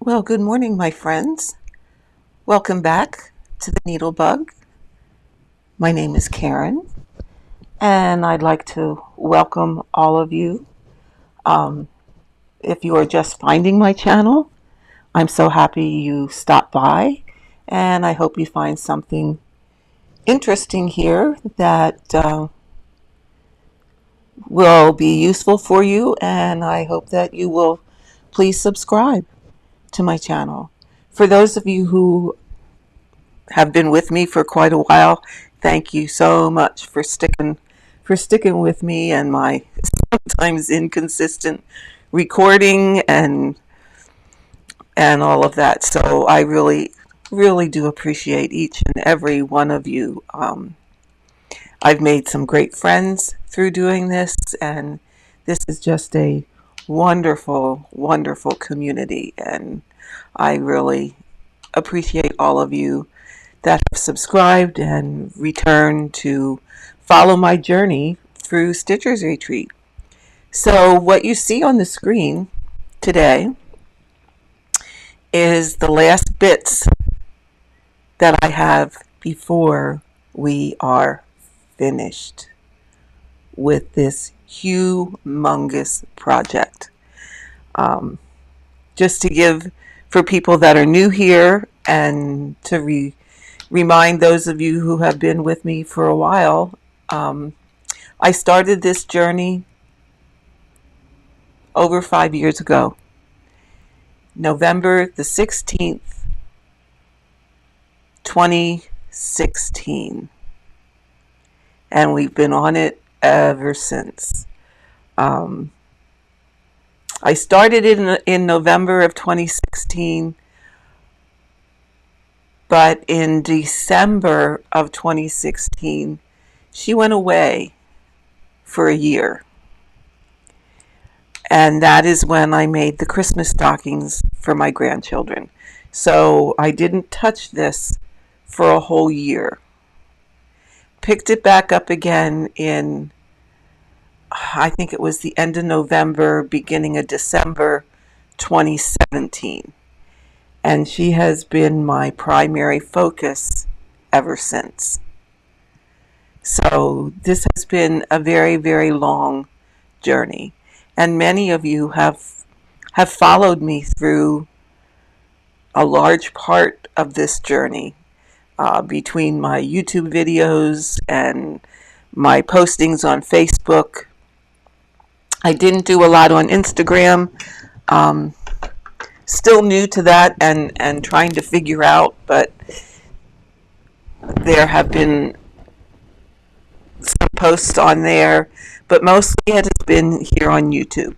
Well, good morning, my friends. Welcome back to the Needle Bug. My name is Karen, and I'd like to welcome all of you. Um, if you are just finding my channel, I'm so happy you stopped by, and I hope you find something interesting here that will be useful for you, and I hope that you will please subscribe to my channel. For those of you who have been with me for quite a while, thank you so much for sticking with me and my sometimes inconsistent recording and all of that. So I really do appreciate each and every one of you. I've made some great friends through doing this, and this is just a wonderful community, and I really appreciate all of you that have subscribed and returned to follow my journey through Stitcher's Retreat. So what you see on the screen today is the last bits that I have before we are finished with this humongous project. Just to give for people that are new here and to remind those of you who have been with me for a while, I started this journey over 5 years ago, November the 16th, 2016. And we've been on it ever since. I started in November of 2016, but in December of 2016, she went away for a year. And that is when I made the Christmas stockings for my grandchildren. So I didn't touch this for a whole year. Picked it back up again in, I think it was the end of November, beginning of December 2017. And she has been my primary focus ever since. So this has been a very long journey. And many of you have followed me through a large part of this journey, between my YouTube videos and my postings on Facebook. I didn't do a lot on Instagram. Still new to that and trying to figure out, but there have been some posts on there, but mostly it has been here on YouTube.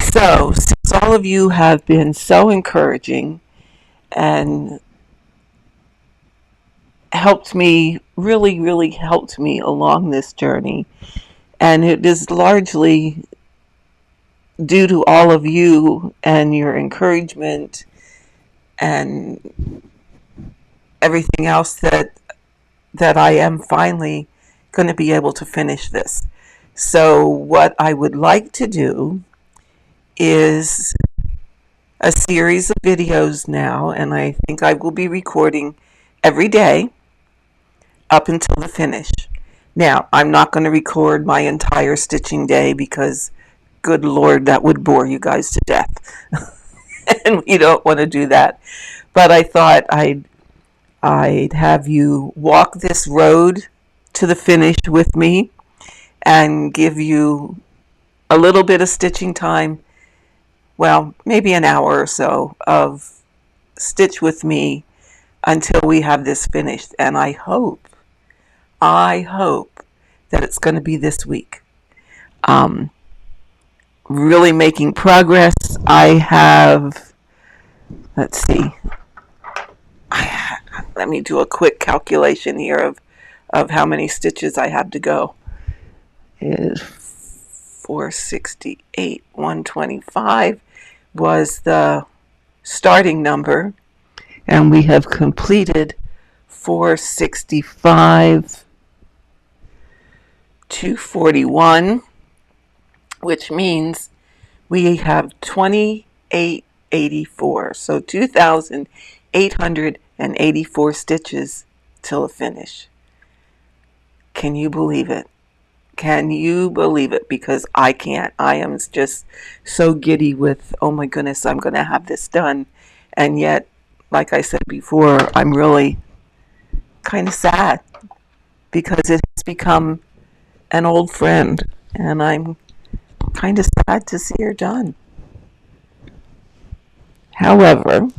So, since all of you have been so encouraging and helped me, really helped me along this journey, and it is largely due to all of you and your encouragement and everything else that I am finally going to be able to finish this. So what I would like to do is a series of videos now, and I think I will be recording every day up until the finish. Now, I'm not going to record my entire stitching day because, good Lord, that would bore you guys to death. And we don't want to do that. But I thought I'd have you walk this road to the finish with me and give you a little bit of stitching time. Well, maybe an hour or so of stitch with me until we have this finished. And I hope that it's going to be this week. Really making progress. I have, let's see, let me do a quick calculation here of how many stitches I have to go. It is 468, 125 was the starting number, and we have completed 465, 241, which means we have 28 2,884. So 2,884 stitches till a finish. Can you believe it? Can you believe it? Because I can't. I am just so giddy with, oh my goodness, I'm going to have this done. And yet, like I said before, I'm really kind of sad because it has become an old friend. And I'm kind of sad to see her done. However,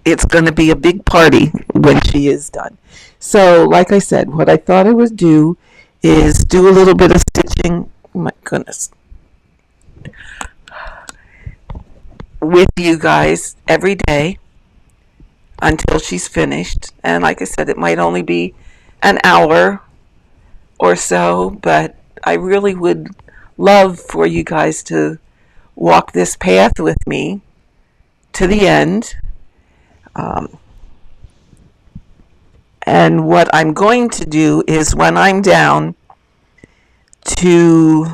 it's going to be a big party when she is done. So, like I said, what I thought I would do is do a little bit of stitching. Oh my goodness. With you guys every day until she's finished. And like I said, it might only be an hour or so, but I really would love for you guys to walk this path with me to the end. And what I'm going to do is when I'm down to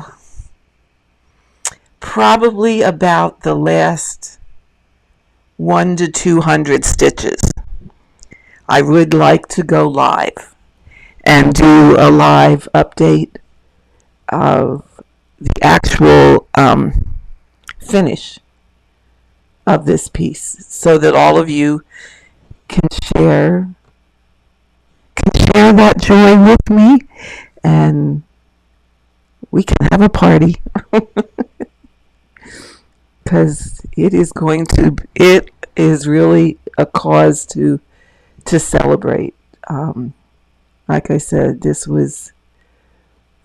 probably about the last 1 to 200 stitches, I would like to go live and do a live update of the actual finish of this piece so that all of you can share that joy with me and we can have a party. Because it is really a cause to celebrate. Like I said, this was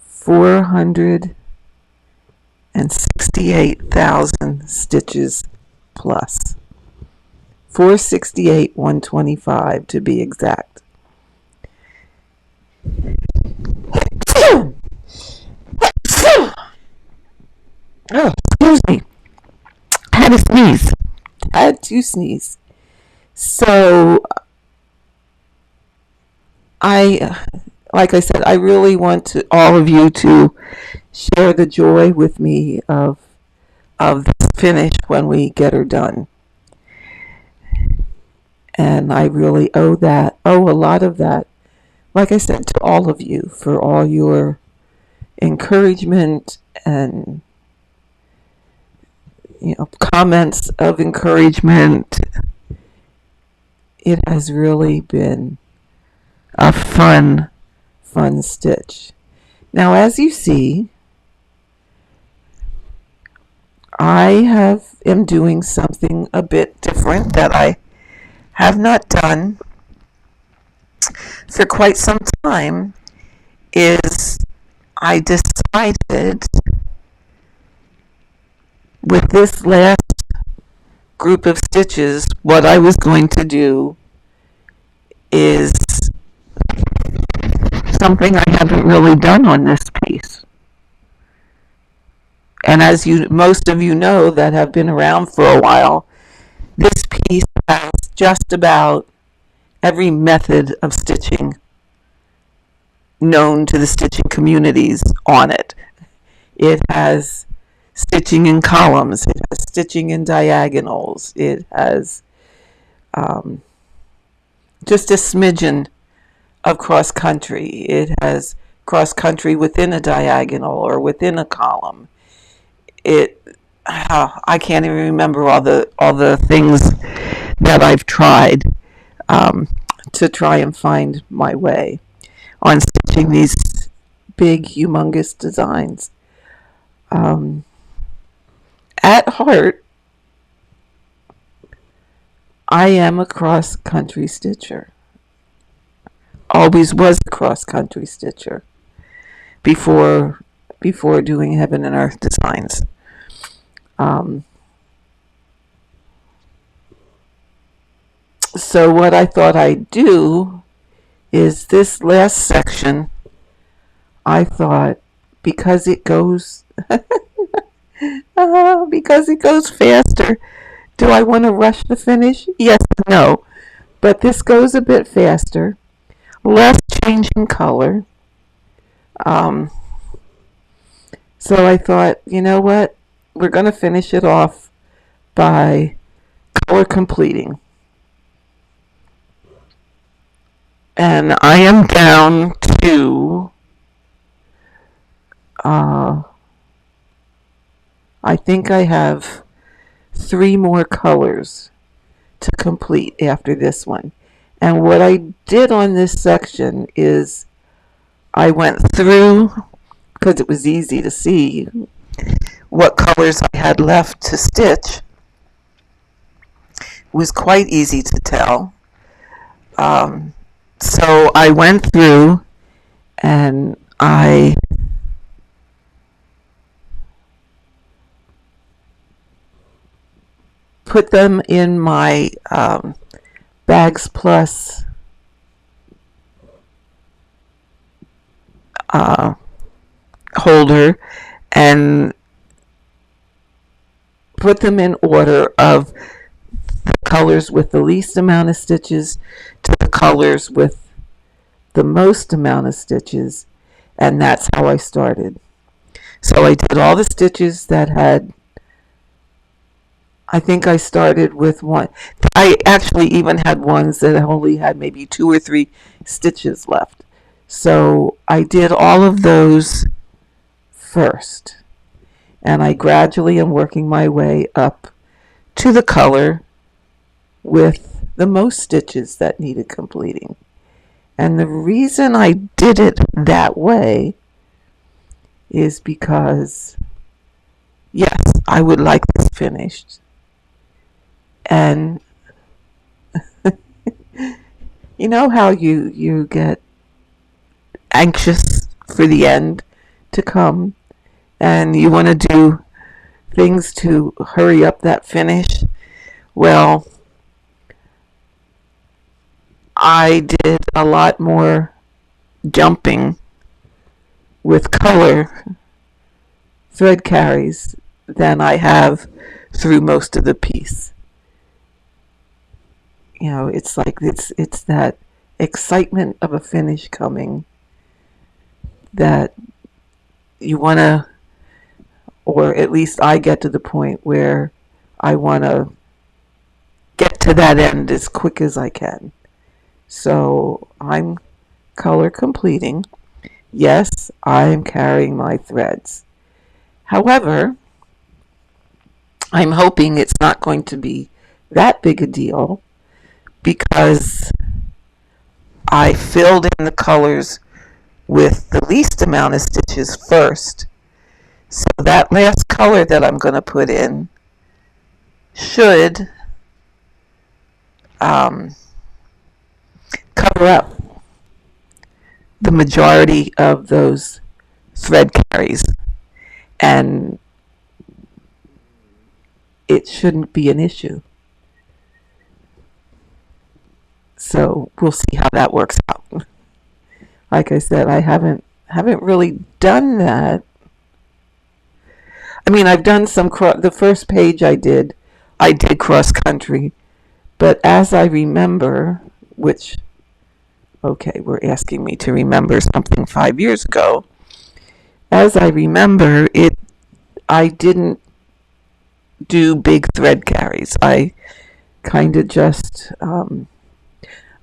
468,000 stitches plus. 468,125 to be exact. Oh, excuse me. I had to sneeze. I had to sneeze. So, like I said, I really want all of you to share the joy with me of this finish when we get her done. And I really owe a lot of that, like I said, to all of you for all your encouragement and comments of encouragement. It has really been a fun stitch. Now, as you see, I am doing something a bit different that I have not done for quite some time. Is I decided with this last group of stitches, what I was going to do is something I haven't really done on this piece. And as most of you know that have been around for a while, this piece has just about every method of stitching known to the stitching communities on it. It has stitching in columns, it has stitching in diagonals, it has just a smidgen of cross country. It has cross country within a diagonal or within a column. I can't even remember all the things that I've tried to try and find my way on stitching these big, humongous designs. At heart, I am a cross-country stitcher. Always was a cross-country stitcher before doing Heaven and Earth designs. So what I thought I'd do is this last section, I thought, because it goes faster. Do I want to rush the finish? Yes and no. But this goes a bit faster. Less change in color. So I thought, you know what? We're going to finish it off by color completing. And I am down to, I think I have 3 more colors to complete after this one. And what I did on this section is I went through, because it was easy to see what colors I had left to stitch. It was quite easy to tell. So I went through and I put them in my Bags Plus holder and put them in order of the colors with the least amount of stitches to the colors with the most amount of stitches, and that's how I started. So I did all the stitches that had, I think I started with one. I actually even had ones that only had maybe 2 or 3 stitches left. So I did all of those first, and I gradually am working my way up to the color with the most stitches that needed completing. And the reason I did it that way is because, yes, I would like this finished. And you know how you get anxious for the end to come and you want to do things to hurry up that finish? Well, I did a lot more jumping with color thread carries than I have through most of the piece. You know, it's like it's that excitement of a finish coming that you want to, or at least I get to the point where I want to get to that end as quick as I can. So I'm color completing. Yes, I'm carrying my threads. However, I'm hoping it's not going to be that big a deal because I filled in the colors with the least amount of stitches first. So that last color that I'm going to put in should cover up the majority of those thread carries, and it shouldn't be an issue. So we'll see how that works out. Like I said, I haven't really done that. I mean, I've done some the first page I did cross country, but as I remember, which, okay, we're asking me to remember something 5 years ago. As I remember it, I didn't do big thread carries. I kind of just,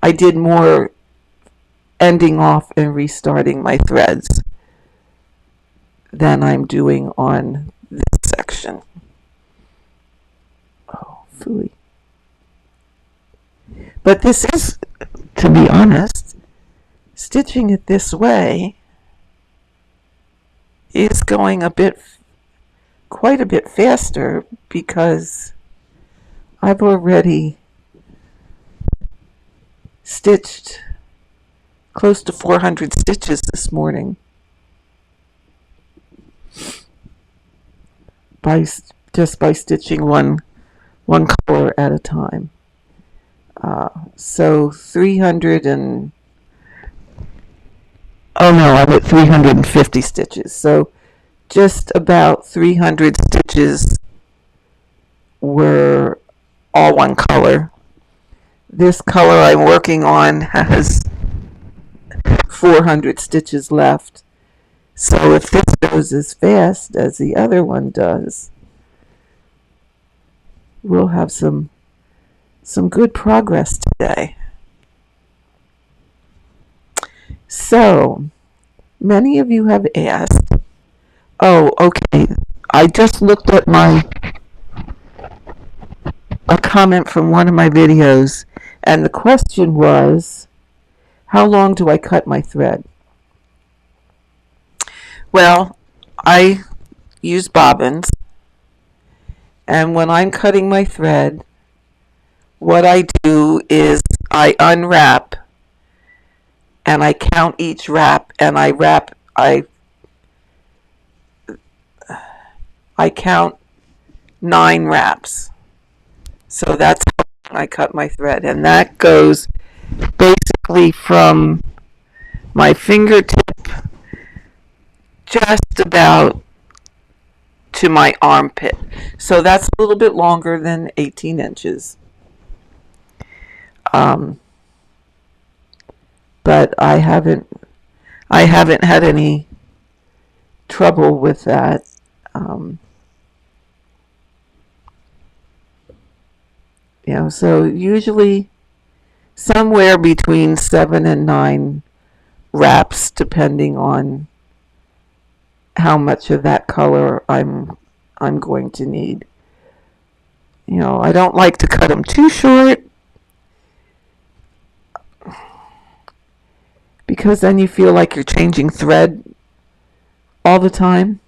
I did more ending off and restarting my threads than I'm doing on this section. Oh, phooey. But this is, to be honest, stitching it this way is going quite a bit faster because I've already stitched close to 400 stitches this morning just by stitching one color at a time. So 300 and oh no, I'm at 350 stitches. So just about 300 stitches were all one color. This color I'm working on has 400 stitches left. So if this goes as fast as the other one does, we'll have some good progress today. So, many of you have asked, oh, okay, I just looked at a comment from one of my videos, and the question was, how long do I cut my thread? Well, I use bobbins, and when I'm cutting my thread, what I do is I unwrap and I count each wrap, and I count 9 wraps. So that's how I cut my thread, and that goes basically from my fingertip just about to my armpit. So that's a little bit longer than 18 inches. But I haven't had any trouble with that. So usually somewhere between 7 and 9 wraps, depending on how much of that color I'm going to need. I don't like to cut them too short, because then you feel like you're changing thread all the time.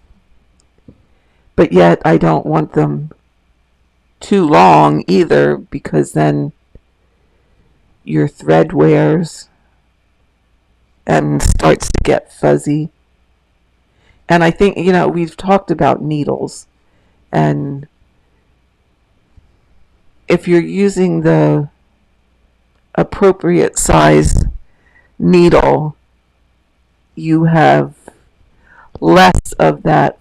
But yet I don't want them too long either, because then your thread wears and starts to get fuzzy. And I think, we've talked about needles, and if you're using the appropriate size needle, you have less of that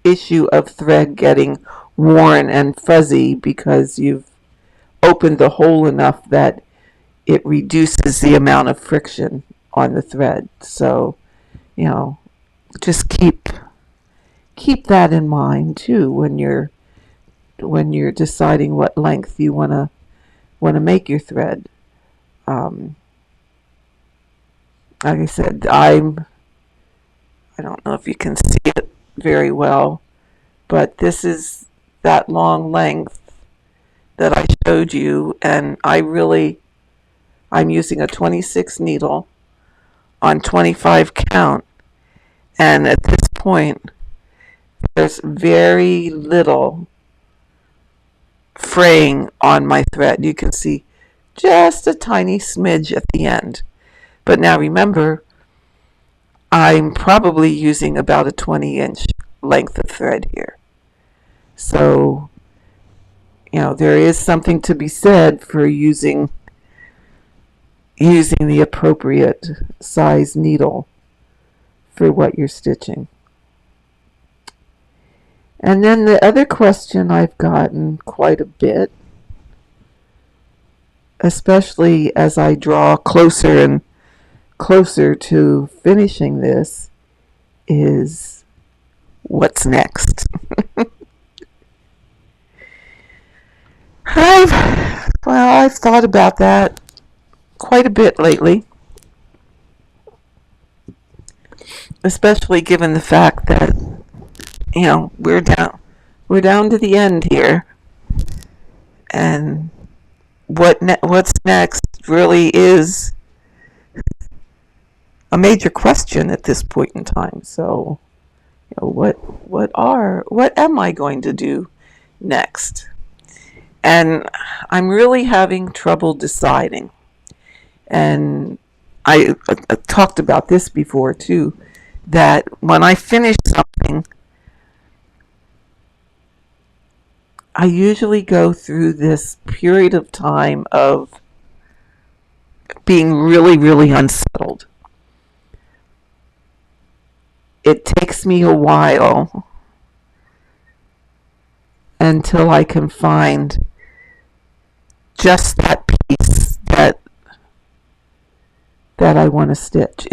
issue of thread getting worn and fuzzy, because you've opened the hole enough that it reduces the amount of friction on the thread. So, just keep that in mind too when you're deciding what length you want to make your thread. Like I said, I don't know if you can see it very well, but this is that long length that I showed you, and I'm using a 26 needle on 25 count, and at this point there's very little fraying on my thread. You can see just a tiny smidge at the end. But now remember, I'm probably using about a 20-inch length of thread here. So, there is something to be said for using the appropriate size needle for what you're stitching. And then the other question I've gotten quite a bit, especially as I draw closer and closer to finishing this, is what's next? I've thought about that quite a bit lately, especially given the fact that we're down to the end here, and what's next really is a major question at this point in time. So, what am I going to do next? And I'm really having trouble deciding. And I talked about this before too, that when I finish something, I usually go through this period of time of being really, really unsettled. It takes me a while until I can find just that piece that I want to stitch.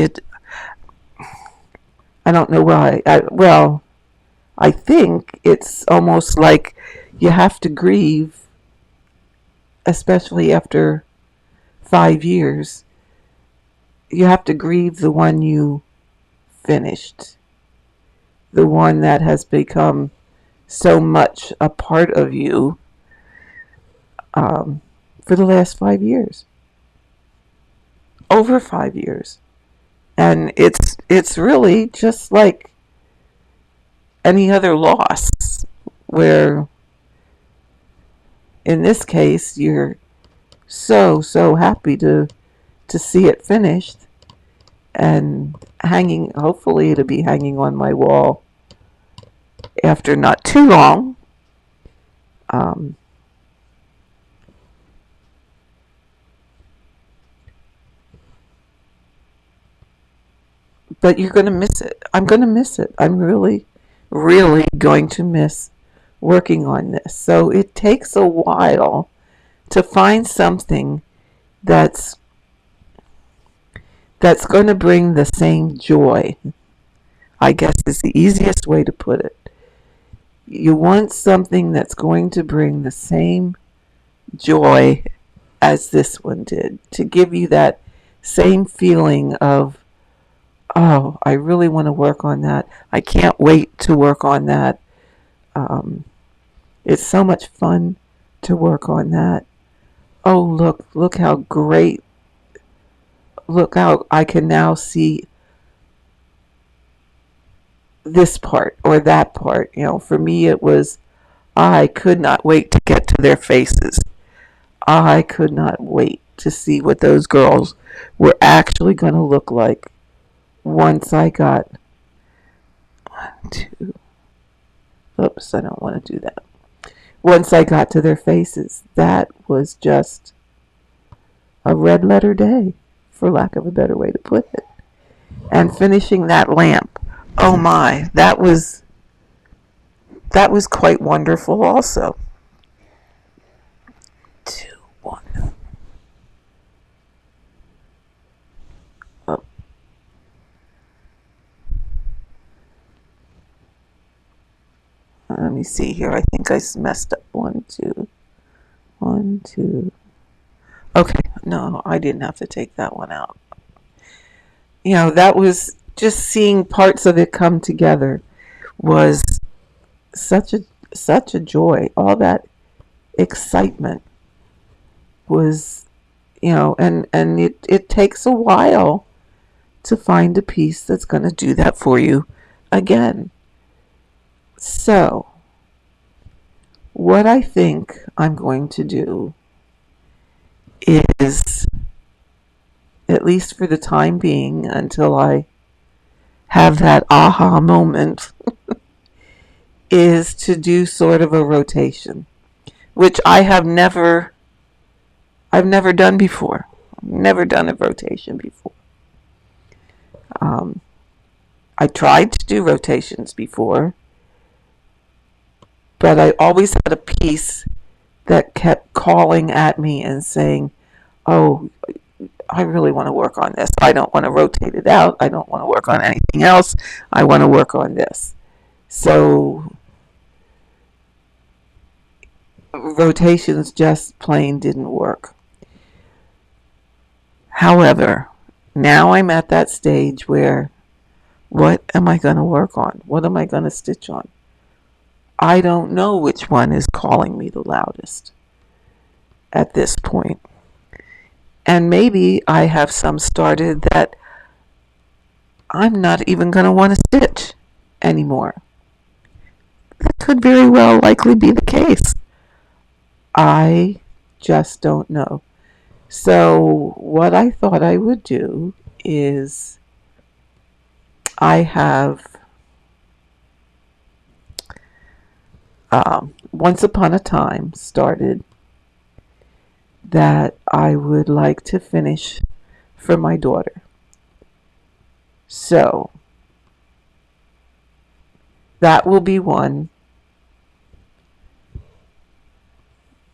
I don't know why. I think it's almost like you have to grieve, especially after 5 years. You have to grieve the one you finished, the one that has become so much a part of you um, for the last 5 years, over 5 years. And it's really just like any other loss, where in this case you're so happy to see it finished and hanging. Hopefully it'll be hanging on my wall after not too long. Um, but you're going to miss it. I'm going to miss it. I'm really going to miss working on this. So it takes a while to find something that's going to bring the same joy. I guess is the easiest way to put it. You want something that's going to bring the same joy as this one did, to give you that same feeling of, oh, I really want to work on that. I can't wait to work on that. Um, it's so much fun to work on that. Oh, look how great. Look how I can now see this part or that part. For me, it was, I could not wait to get to their faces. I could not wait to see what those girls were actually going to look like once I got to. Oops, I don't want to do that. Once I got to their faces, that was just a red letter day, for lack of a better way to put it. And finishing that lamp, oh my, that was quite wonderful also. 2, 1. Oh. Let me see here. I think I messed up. 1, 2. 1, 2. Okay, no, I didn't have to take that one out. That was just seeing parts of it come together was such a joy. All that excitement was, and it takes a while to find a piece that's going to do that for you again. So, what I think I'm going to do is, at least for the time being, until I have that aha moment, is to do sort of a rotation, which I've never done before. Never done a rotation before. Um, I tried to do rotations before, but I always had a piece that kept calling at me and saying, oh, I really want to work on this. I don't want to rotate it out. I don't want to work on anything else. I want to work on this. So rotations just plain didn't work. However, now I'm at that stage where, what am I going to work on? What am I going to stitch on? I don't know which one is calling me the loudest at this point. And maybe I have some started that I'm not even going to want to stitch anymore. That could very well likely be the case. I just don't know. So what I thought I would do is, I have once upon a time started that I would like to finish for my daughter. So that will be one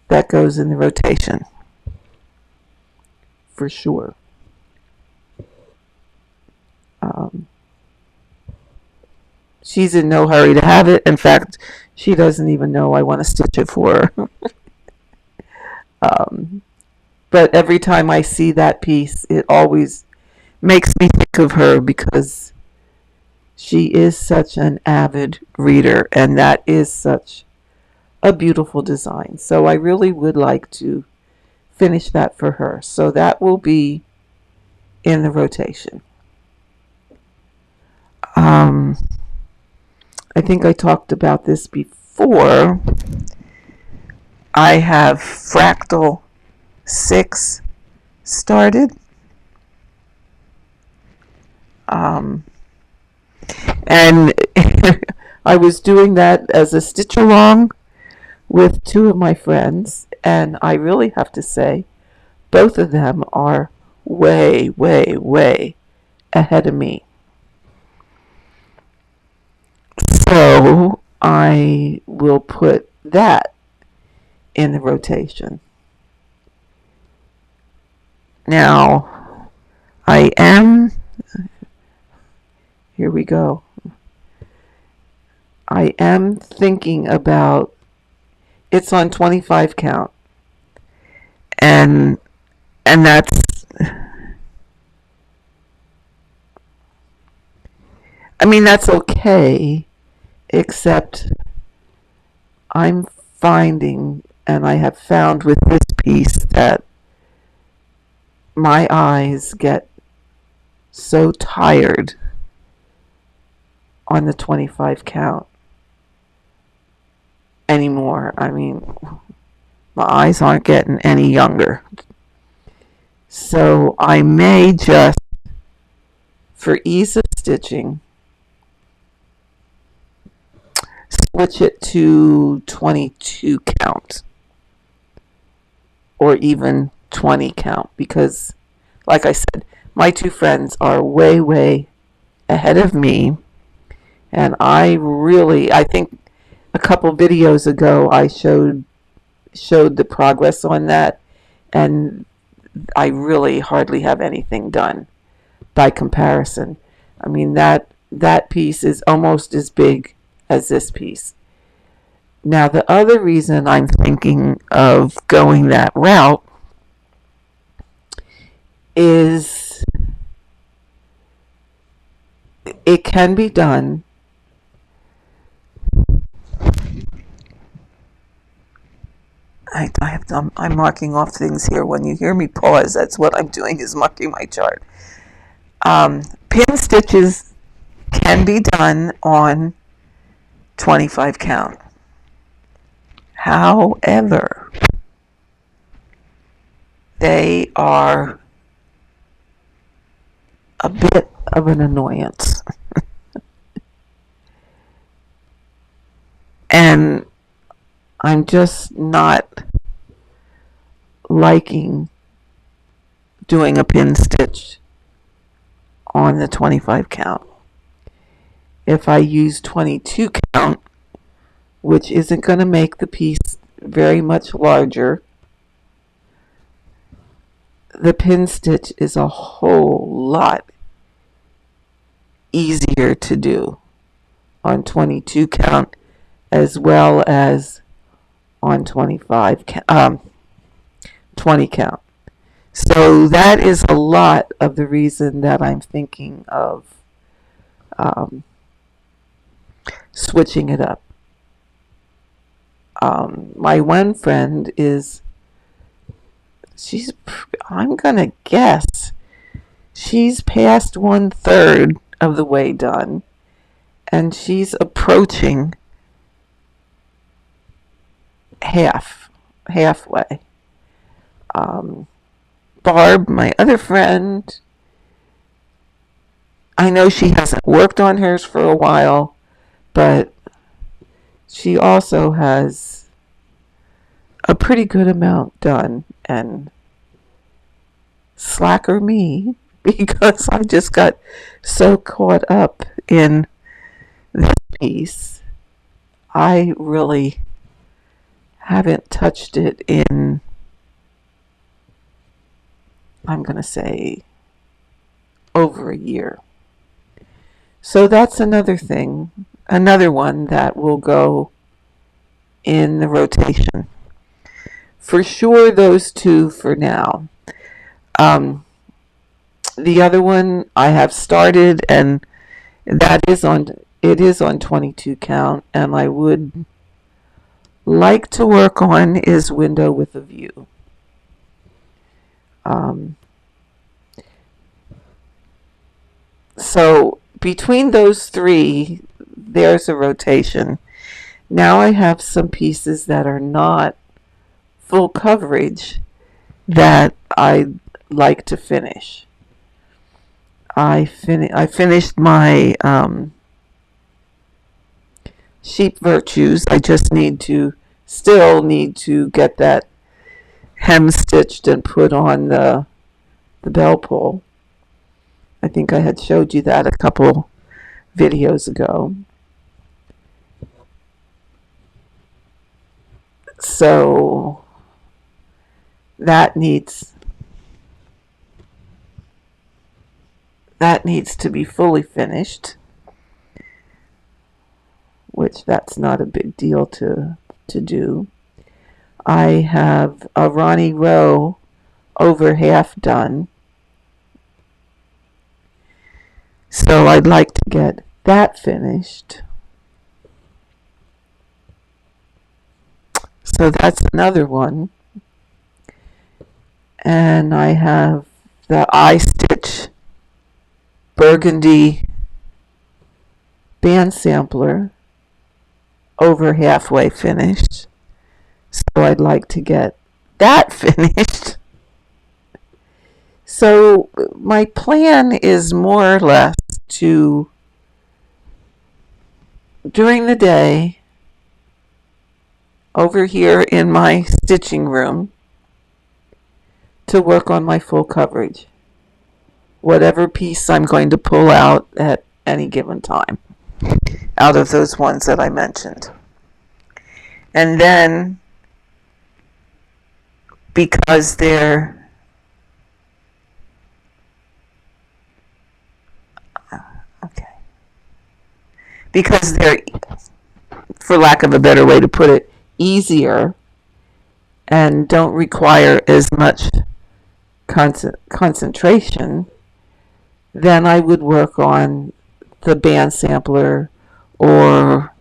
that goes in the rotation for sure. Um, she's in no hurry to have it. In fact, she doesn't even know I want to stitch it for her. um, but every time I see that piece, it always makes me think of her because she is such an avid reader, and that is such a beautiful design. So I really would like to finish that for her. So that will be in the rotation. Um, I think I talked about this before. I have Fractal 6 started. And I was doing that as a stitch along with two of my friends, and I really have to say both of them are way, way, way ahead of me. So I will put that in the rotation. Now, here we go. I am thinking about, it's on 25 count. And that's, I mean, that's okay, except I'm finding, and I have found with this piece, that my eyes get so tired on the 25 count anymore. I mean, my eyes aren't getting any younger. So I may just, for ease of stitching, switch it to 22 count or even 20 count, because like I said, my two friends are way, way ahead of me, and I think a couple videos ago I showed the progress on that, and I really hardly have anything done by comparison. I mean, that piece is almost as big as this piece. Now, the other reason I'm thinking of going that route is it can be done. I'm marking off things here. When you hear me pause, that's what I'm doing, is marking my chart. Pin stitches can be done on 25 count. However, they are a bit of an annoyance. And I'm just not liking doing a pin stitch on the 25 count. If I use 22 count, which isn't going to make the piece very much larger, the pin stitch is a whole lot easier to do on 22 count as well as on 20 count. So that is a lot of the reason that I'm thinking of switching it up. My one friend I'm gonna guess she's past 1/3 of the way done, and she's approaching halfway. Barb, my other friend, I know she hasn't worked on hers for a while, but she also has a pretty good amount done. And slacker me, because I just got so caught up in this piece. I really haven't touched it in, I'm going to say, over a year. So that's another thing another one that will go in the rotation. For sure, those two for now. Um, the other one I have started, and it is on 22 count, and I would like to work on is Window with a View. So between those three, there's a rotation. Now I have some pieces that are not full coverage that I'd like to finish. I finished my Sheep Virtues. I just still need to get that hem stitched and put on the bell pull. I think I had showed you that a couple videos ago. So that needs to be fully finished, which that's not a big deal to do. I have a Ronnie row over half done, so I'd like to get that finished. So that's another one. And I have the eye stitch burgundy band sampler over halfway finished. So I'd like to get that finished. So my plan is more or less to, during the day, over here in my stitching room, to work on my full coverage. Whatever piece I'm going to pull out at any given time, out of those ones that I mentioned. And then, because they're for lack of a better way to put it, easier and don't require as much concentration, then I would work on the band sampler or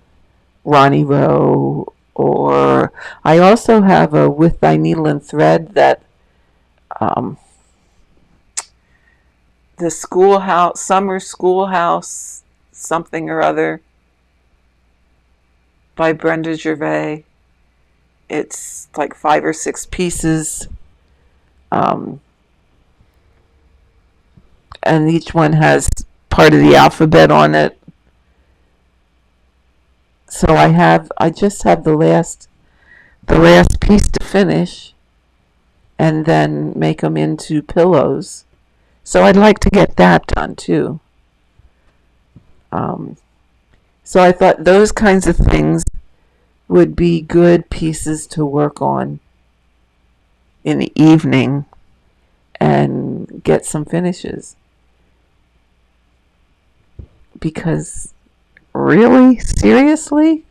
Ronnie row, or I also have a With Thy Needle and Thread that the summer schoolhouse something or other by Brenda Gervais. It's like 5 or 6 pieces, and each one has part of the alphabet on it. So I just have the last piece to finish, and then make them into pillows. So I'd like to get that done too. So I thought those kinds of things would be good pieces to work on in the evening and get some finishes. Because really, seriously,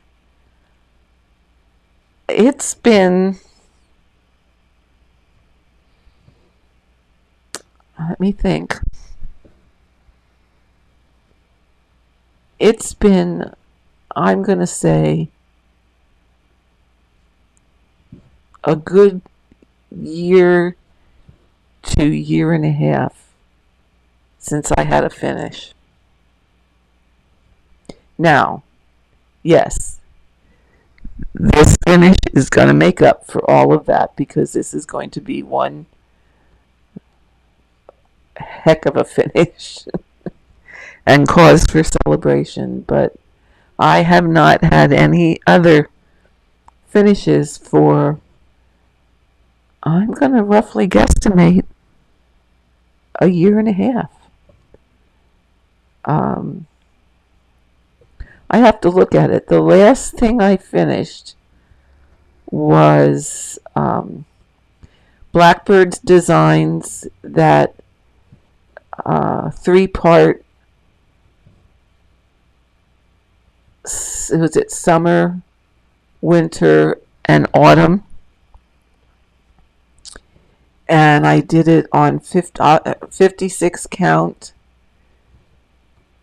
it's been, let me think. It's been, I'm going to say, a good year to year and a half since I had a finish. Now, yes, this finish is going to make up for all of that, because this is going to be one heck of a finish and cause for celebration. But I have not had any other finishes for, I'm going to roughly guesstimate, a year and a half. I have to look at it. The last thing I finished was Blackbird's Designs, that 3-part was it summer, winter, and autumn. And I did it on 56 count,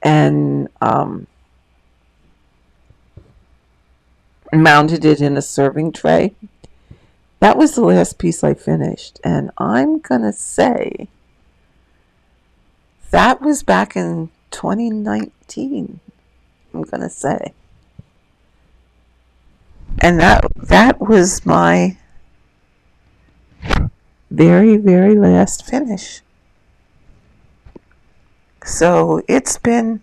and mounted it in a serving tray. That was the last piece I finished, and I'm gonna say that was back in 2019. I'm gonna say, and that was my very, very last finish. So it's been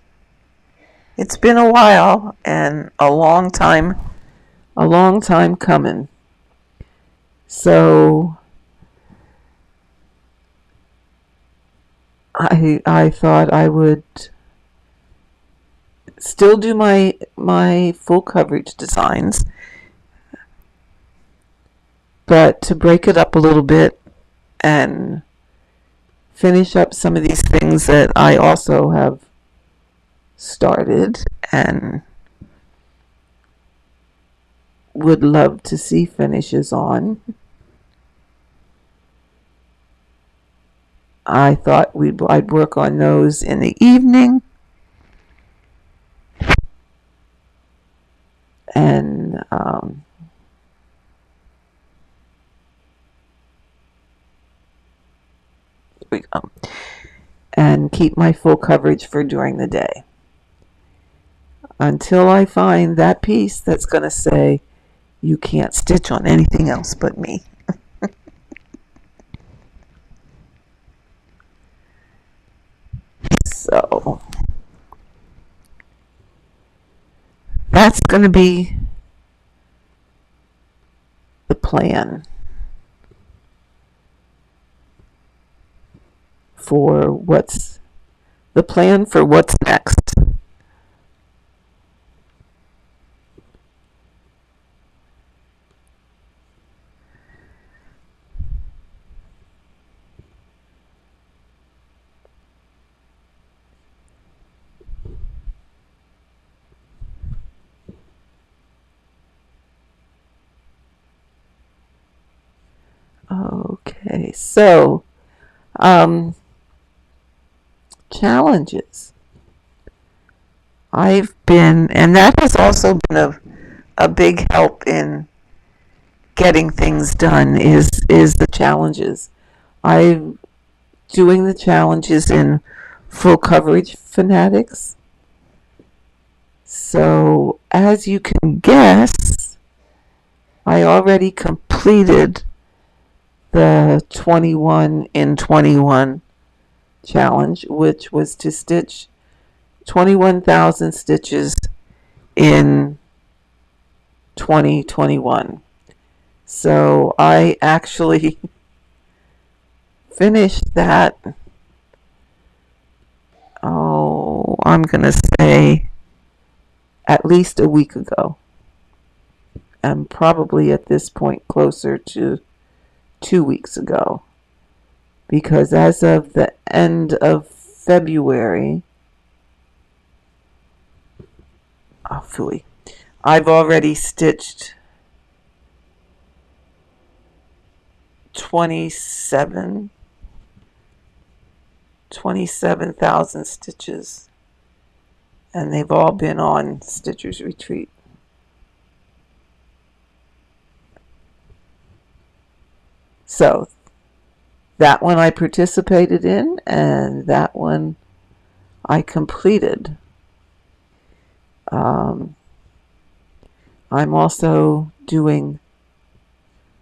a while and a long time coming. So I thought I would still do my full coverage designs, but to break it up a little bit and finish up some of these things that I also have started and would love to see finishes on. I thought I'd work on those in the evening, and and keep my full coverage for during the day until I find that piece that's going to say you can't stitch on anything else but me. So that's going to be the plan for what's next. Okay, so challenges. And that has also been a big help in getting things done is the challenges. I'm doing the challenges in full coverage fanatics. So as you can guess, I already completed the 21 in 21 challenge, which was to stitch 21,000 stitches in 2021. So I actually finished that, I'm going to say at least a week ago. And probably at this point closer to 2 weeks ago. Because as of the end of February, I've already stitched 27,000 stitches, and they've all been on Stitcher's Retreat. So that one I participated in, and that one I completed. I'm also doing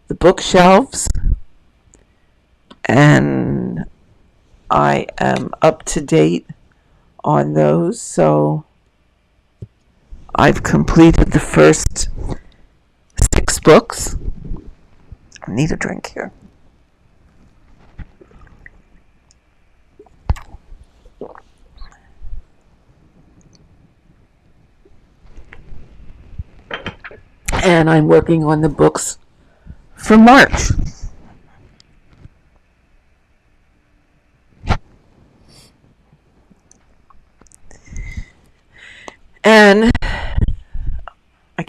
the bookshelves, and I am up to date on those. So I've completed the first 6 books. I need a drink here. And I'm working on the books for March. And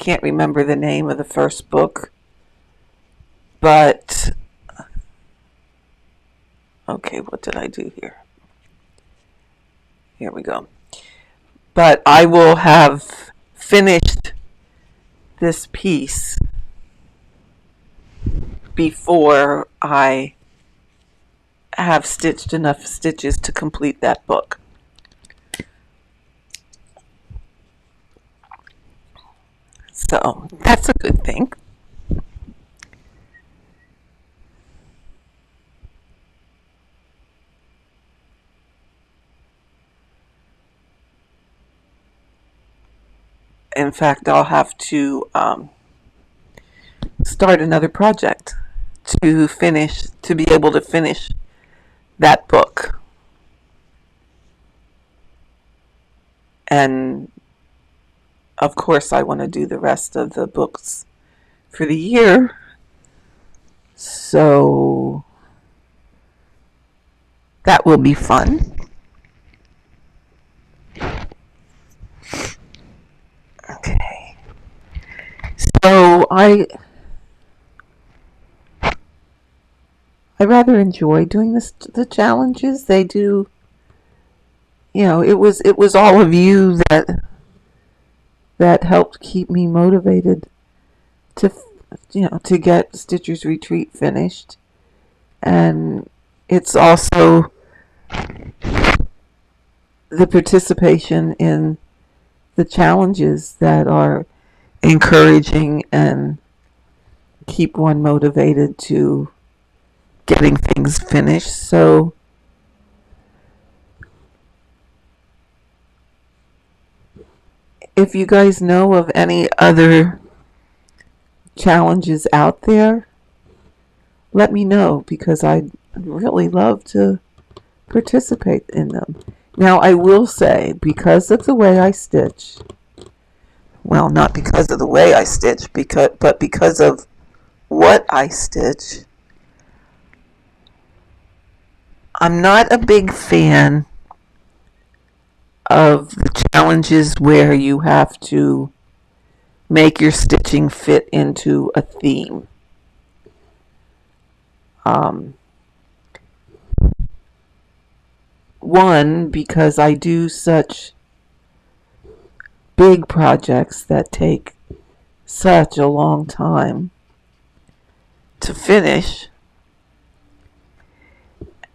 can't remember the name of the first book, but okay, what did I do here? Here we go. But I will have finished this piece before I have stitched enough stitches to complete that book. So that's a good thing. In fact, I'll have to start another project to be able to finish that book. And of course, I want to do the rest of the books for the year. So that will be fun. Okay. So I rather enjoy doing the challenges. They do, it was all of you that helped keep me motivated to get Stitcher's Retreat finished. And it's also the participation in the challenges that are encouraging and keep one motivated to getting things finished. So if you guys know of any other challenges out there, let me know, because I'd really love to participate in them. Now, I will say, because of the way I stitch, well, not because of the way I stitch, but because of what I stitch, I'm not a big fan of the challenges where you have to make your stitching fit into a theme. One, because I do such big projects that take such a long time to finish.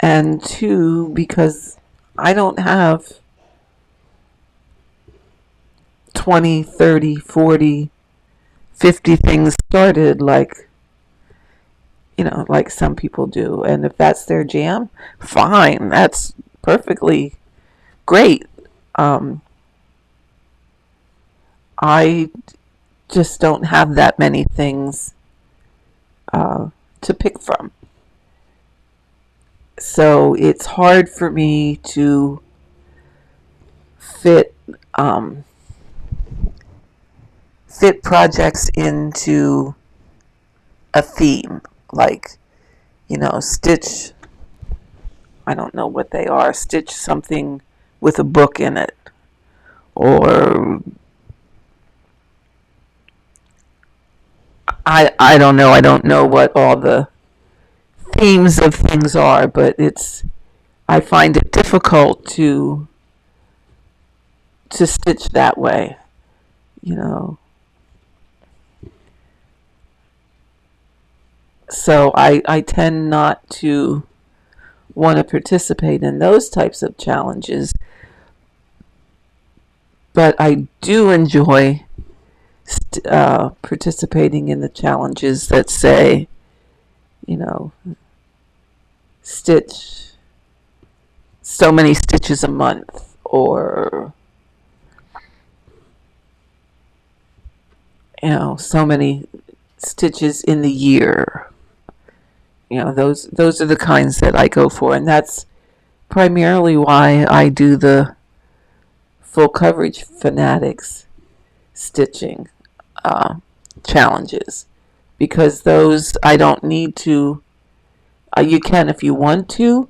And two, because I don't have 20, 30, 40, 50 things started like some people do. And if that's their jam, fine. That's perfectly great. I just don't have that many things to pick from. So it's hard for me to fit projects into a theme, like stitch, I don't know what they are, stitch something with a book in it, or I don't know what all the themes of things are, but I find it difficult to stitch that way, So I tend not to want to participate in those types of challenges, but I do enjoy participating in the challenges that say, stitch so many stitches a month, or so many stitches in the year. Those are the kinds that I go for, and that's primarily why I do the full coverage fanatics stitching challenges, because those I don't need to. You can, if you want to,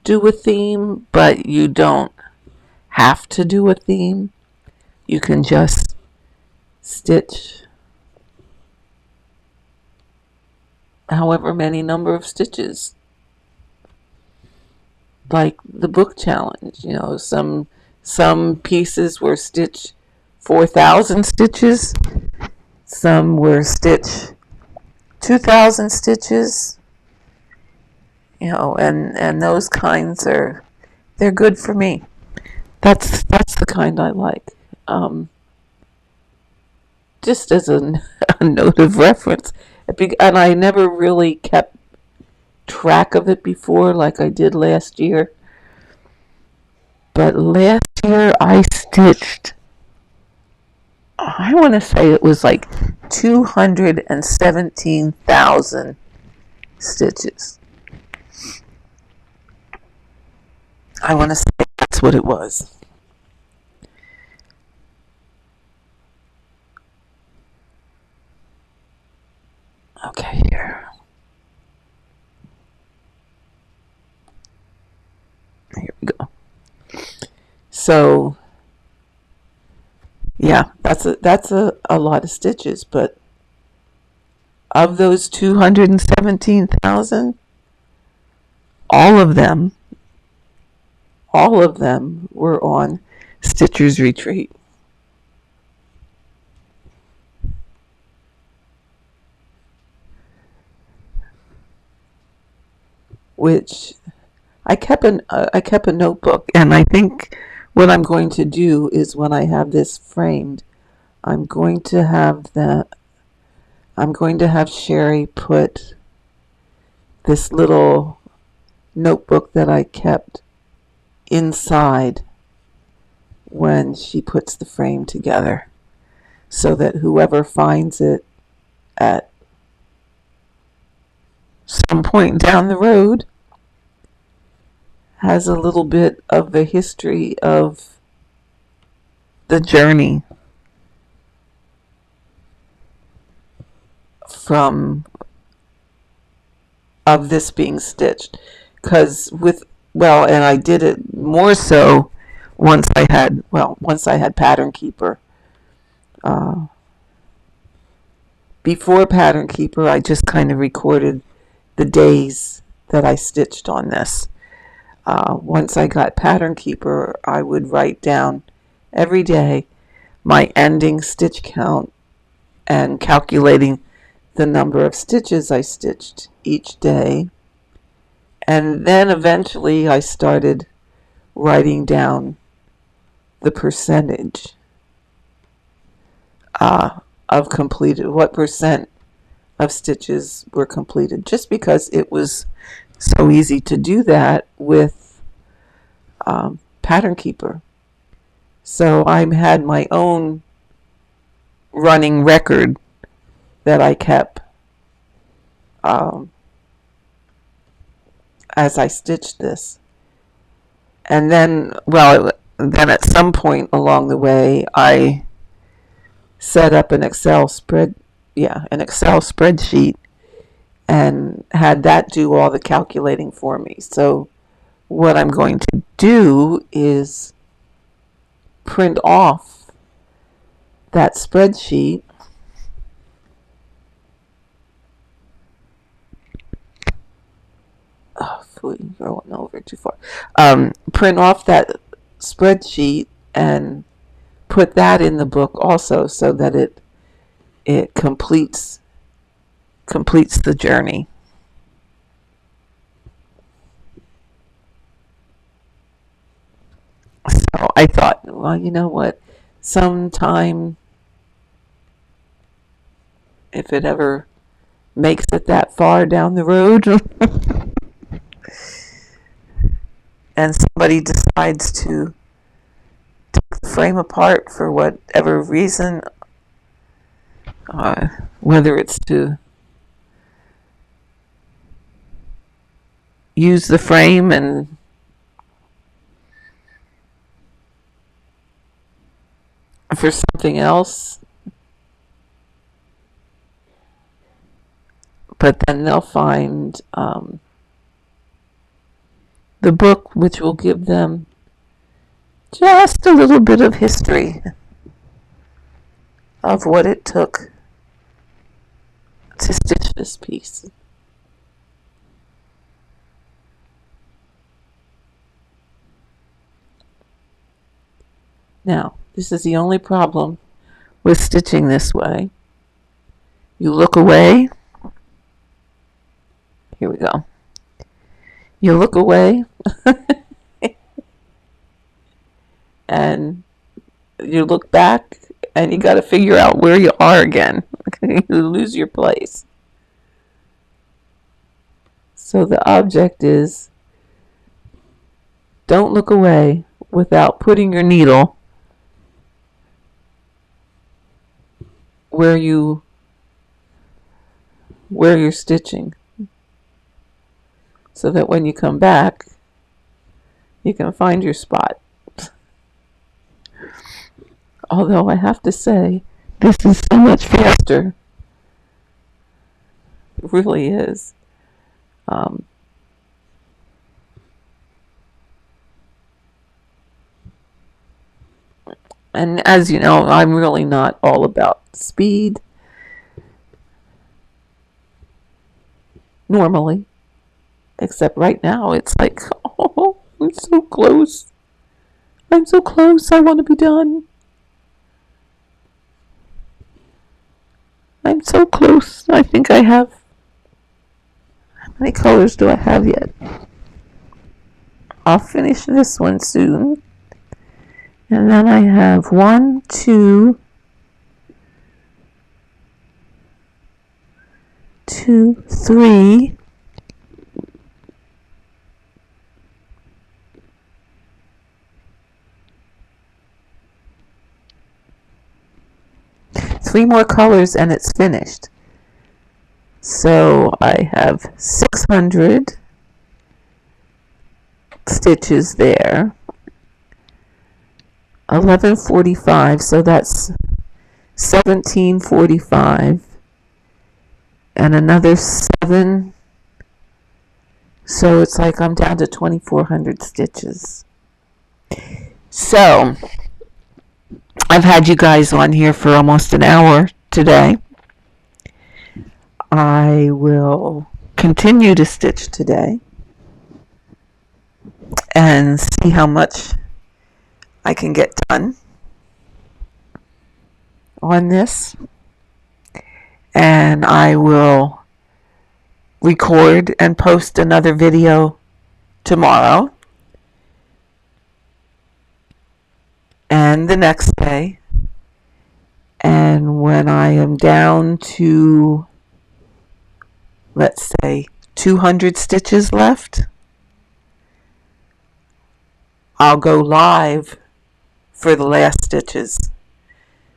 do a theme, but you don't have to do a theme. You can just stitch however many number of stitches, like the book challenge. Some pieces were stitch 4,000 stitches, some were stitch 2,000 stitches, and those kinds they're good for me. That's the kind I like. Just as a note of reference, and I never really kept track of it before like I did last year. But last year I stitched, I want to say it was like 217,000 stitches. I want to say that's what it was. Okay, here. Here we go. So, yeah, that's a lot of stitches, but of those 217,000, all of them were on Stitcher's Retreat. Which I kept a notebook, and I think what I'm going to do is when I have this framed, I'm going to have Sherry put this little notebook that I kept inside when she puts the frame together, so that whoever finds it at some point down the road has a little bit of the history of the journey of this being stitched. Because and I did it more so once I had Pattern Keeper. Before Pattern Keeper, I just kind of recorded the days that I stitched on this. Once I got Pattern Keeper, I would write down every day my ending stitch count and calculating the number of stitches I stitched each day. And then eventually I started writing down the percentage of completed, what percent of stitches were completed, just because it was so easy to do that with Pattern Keeper. So I had my own running record that I kept as I stitched this. And then at some point along the way, I set up an Excel spreadsheet and had that do all the calculating for me. So what I'm going to do is print off that spreadsheet going over too far. Print off that spreadsheet and put that in the book also, so that it completes the journey. So I thought, well, you know what? Sometime, if it ever makes it that far down the road, and somebody decides to take the frame apart for whatever reason, whether it's to use the frame and for something else, but then they'll find the book, which will give them just a little bit of history of what it took to stitch this piece. Now, this is the only problem with stitching this way. You look away. Here we go. You look away and you look back and you got to figure out where you are again. You lose your place. So the object is, don't look away without putting your needle where you're stitching, so that when you come back, you can find your spot. Although I have to say, this is so much faster. It really is. And as you know, I'm really not all about speed normally, except right now it's like, oh, I'm so close. I'm so close. I want to be done. I'm so close. I think I have, how many colors do I have yet? I'll finish this one soon. And then I have 1, 2, 3, 3 more colors and it's finished. So I have 600 stitches there. 1145, so that's 1745, and another 7, so it's like I'm down to 2400 stitches. So I've had you guys on here for almost an hour today. I will continue to stitch today and see how much I can get done on this, and I will record and post another video tomorrow and the next day. And when I am down to, let's say, 200 stitches left, I'll go live for the last stitches.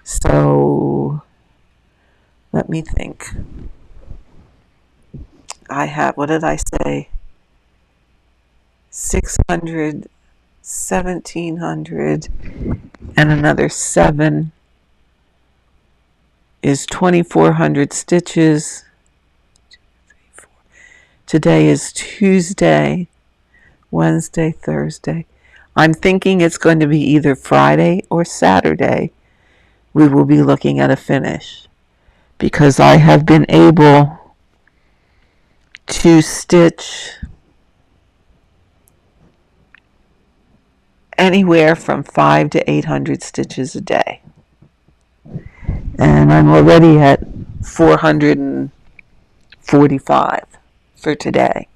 So let me think. I have, what did I say? 600, 1700, and another 7 is 2400 stitches. Today is Tuesday, Wednesday, Thursday. I'm thinking it's going to be either Friday or Saturday we will be looking at a finish, because I have been able to stitch anywhere from 500 to 800 stitches a day. And I'm already at 445 for today.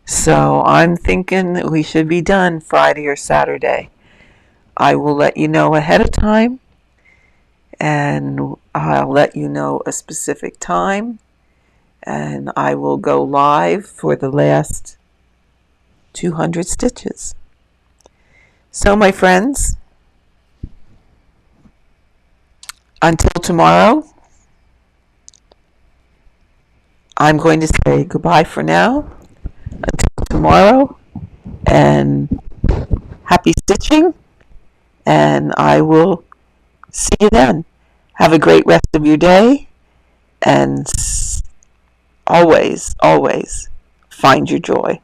So I'm thinking that we should be done Friday or Saturday. I will let you know ahead of time, and I'll let you know a specific time, and I will go live for the last 200 stitches. So my friends, until tomorrow, I'm going to say goodbye for now. Until tomorrow, and happy stitching, and I will see you then. Have a great rest of your day, and always, always find your joy.